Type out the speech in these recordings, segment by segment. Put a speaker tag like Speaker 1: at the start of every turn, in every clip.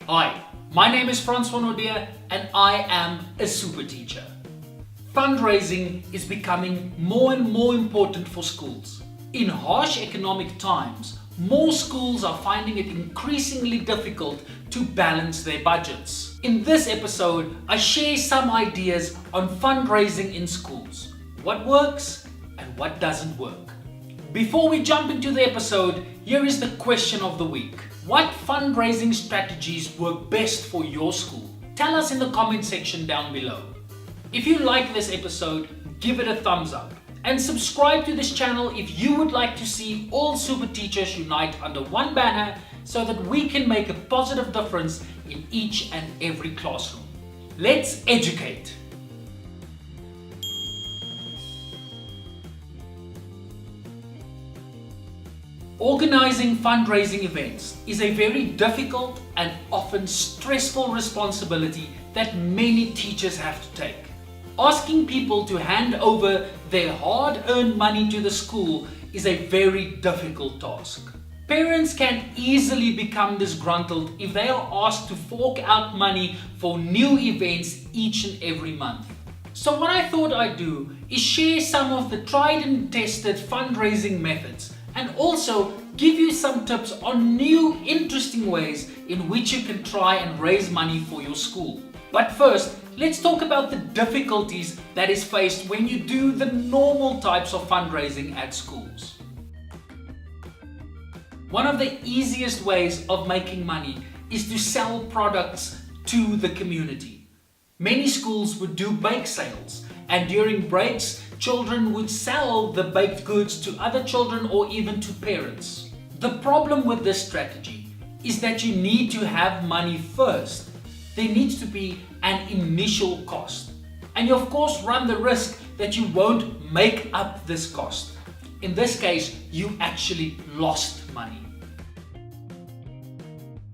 Speaker 1: Hi, my name is Francois and I am a super teacher. Fundraising is becoming more and more important for schools. In harsh economic times, more schools are finding it increasingly difficult to balance their budgets. In this episode, I share some ideas on fundraising in schools, what works and what doesn't work. Before we jump into the episode, here is the question of the week. What fundraising strategies work best for your school? Tell us in the comment section down below. If you like this episode, give it a thumbs up. And subscribe to this channel if you would like to see all super teachers unite under one banner so that we can make a positive difference in each and every classroom. Let's educate. Organizing fundraising events is a very difficult and often stressful responsibility that many teachers have to take. Asking people to hand over their hard-earned money to the school is a very difficult task. Parents can easily become disgruntled if they are asked to fork out money for new events each and every month. So what I thought I'd do is share some of the tried and tested fundraising methods and also give you some tips on new interesting ways in which you can try and raise money for your school. But first, let's talk about the difficulties that is faced when you do the normal types of fundraising at schools. One of the easiest ways of making money is to sell products to the community. Many schools would do bake sales, and during breaks, children would sell the baked goods to other children or even to parents. The problem with this strategy is that you need to have money first. There needs to be an initial cost. And you of course run the risk that you won't make up this cost. In this case, you actually lost money.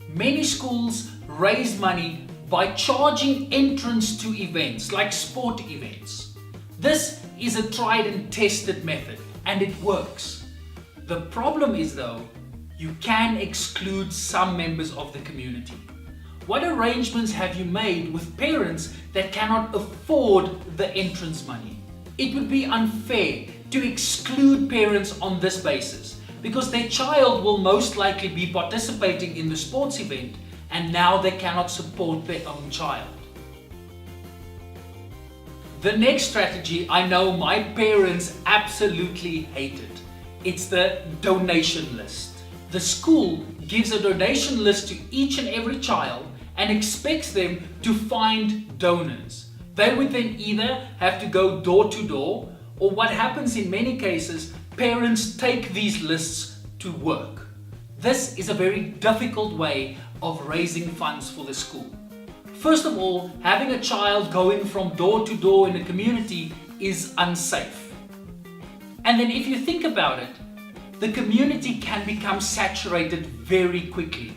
Speaker 1: Many schools raise money by charging entrance to events like sport events. This is a tried and tested method and it works. The problem is though, you can exclude some members of the community. What arrangements have you made with parents that cannot afford the entrance money? It would be unfair to exclude parents on this basis because their child will most likely be participating in the sports event and now they cannot support their own child. The next strategy I know my parents absolutely hated. It's the donation list. The school gives a donation list to each and every child and expects them to find donors. They would then either have to go door to door, or what happens in many cases, parents take these lists to work. This is a very difficult way of raising funds for the school. First of all, having a child going from door to door in a community is unsafe. And then if you think about it, the community can become saturated very quickly.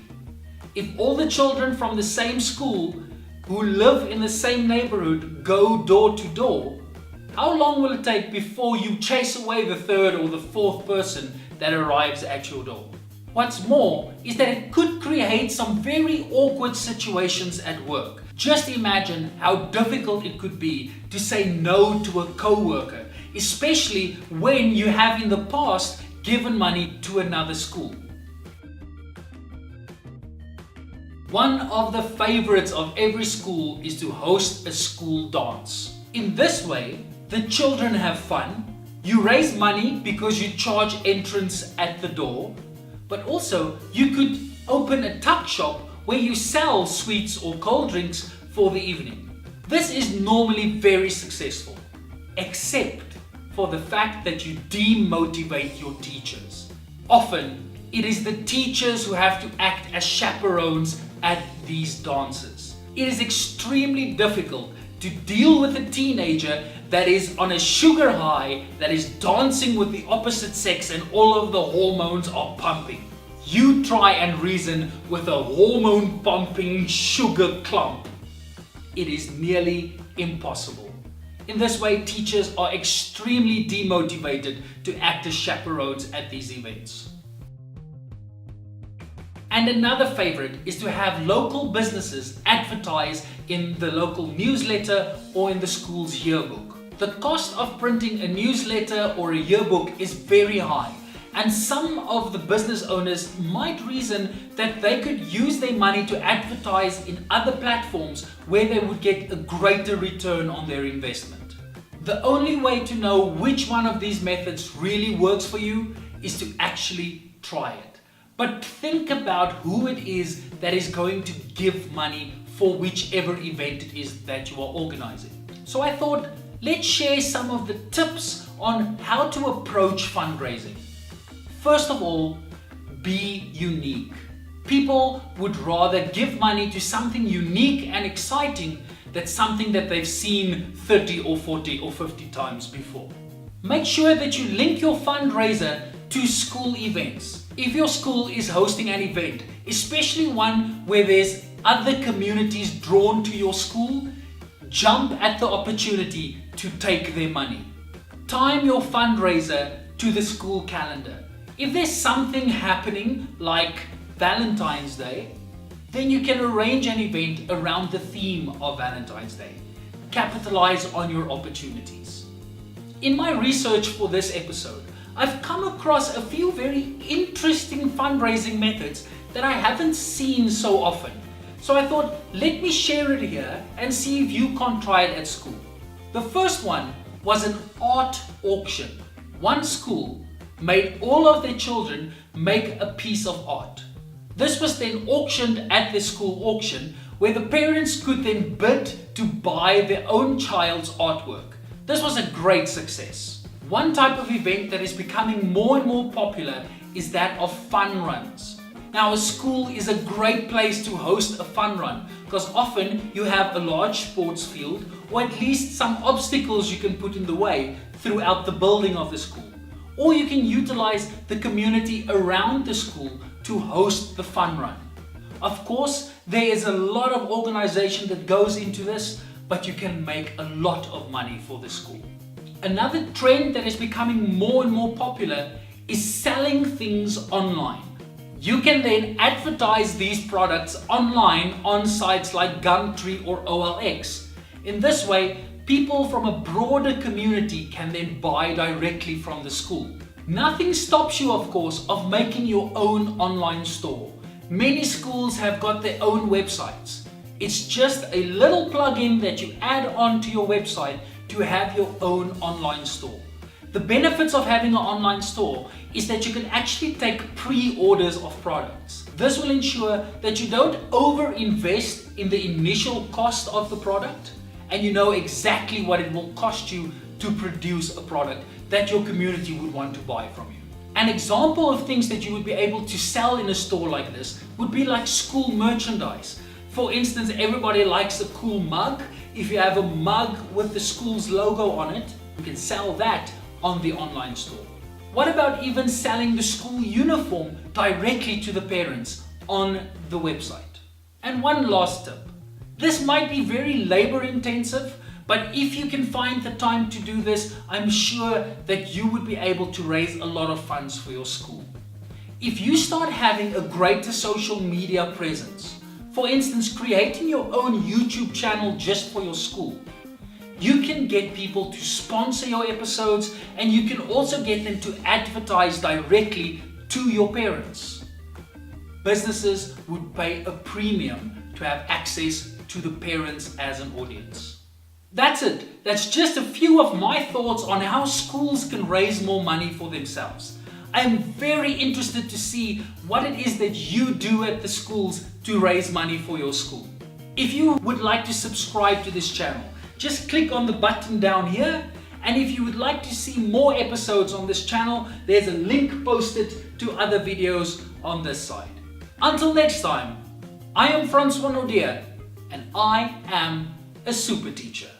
Speaker 1: If all the children from the same school who live in the same neighborhood go door to door, how long will it take before you chase away the third or the fourth person that arrives at your door? What's more is that it could create some very awkward situations at work. Just imagine how difficult it could be to say no to a co-worker, especially when you have in the past given money to another school. One of the favorites of every school is to host a school dance. In this way, the children have fun, you raise money because you charge entrance at the door, but also you could open a tuck shop where you sell sweets or cold drinks for the evening. This is normally very successful, except for the fact that you demotivate your teachers. Often, it is the teachers who have to act as chaperones at these dances. It is extremely difficult to deal with a teenager that is on a sugar high, that is dancing with the opposite sex and all of the hormones are pumping. You try and reason with a hormone pumping sugar clump. It is nearly impossible. In this way, teachers are extremely demotivated to act as chaperones at these events. And another favorite is to have local businesses advertise in the local newsletter or in the school's yearbook. The cost of printing a newsletter or a yearbook is very high, and some of the business owners might reason that they could use their money to advertise in other platforms where they would get a greater return on their investment. The only way to know which one of these methods really works for you is to actually try it. But think about who it is that is going to give money for whichever event it is that you are organizing. So I thought, let's share some of the tips on how to approach fundraising. First of all, be unique. People would rather give money to something unique and exciting than something that they've seen 30 or 40 or 50 times before. Make sure that you link your fundraiser to school events. If your school is hosting an event, especially one where there's other communities drawn to your school, jump at the opportunity to take their money. Time your fundraiser to the school calendar. If there's something happening like Valentine's Day, then you can arrange an event around the theme of Valentine's Day. Capitalize on your opportunities. In my research for this episode, I've come across a few very interesting fundraising methods that I haven't seen so often. So I thought, let me share it here and see if you can't try it at school. The first one was an art auction. One school made all of their children make a piece of art. This was then auctioned at the school auction, where the parents could then bid to buy their own child's artwork. This was a great success. One type of event that is becoming more and more popular is that of fun runs. Now, a school is a great place to host a fun run because often you have a large sports field or at least some obstacles you can put in the way throughout the building of the school. Or you can utilize the community around the school to host the fun run. Of course, there is a lot of organization that goes into this, but you can make a lot of money for the school. Another trend that is becoming more and more popular is selling things online. You can then advertise these products online on sites like Gumtree or OLX. In this way, people from a broader community can then buy directly from the school. Nothing stops you, of course, of making your own online store. Many schools have got their own websites. It's just a little plugin that you add on to your website to have your own online store. The benefits of having an online store is that you can actually take pre-orders of products. This will ensure that you don't over-invest in the initial cost of the product, and you know exactly what it will cost you to produce a product that your community would want to buy from you. An example of things that you would be able to sell in a store like this would be like school merchandise. For instance, everybody likes a cool mug. If you have a mug with the school's logo on it, you can sell that on the online store. What about even selling the school uniform directly to the parents on the website? And one last tip. This might be very labor intensive, but if you can find the time to do this, I'm sure that you would be able to raise a lot of funds for your school. If you start having a greater social media presence, for instance, creating your own YouTube channel just for your school, you can get people to sponsor your episodes, and you can also get them to advertise directly to your parents. Businesses would pay a premium to have access to the parents as an audience. That's it. That's just a few of my thoughts on how schools can raise more money for themselves. I am very interested to see what it is that you do at the schools to raise money for your school. If you would like to subscribe to this channel, just click on the button down here, and if you would like to see more episodes on this channel, there's a link posted to other videos on this side. Until next time, I am Francois, and I am a super teacher.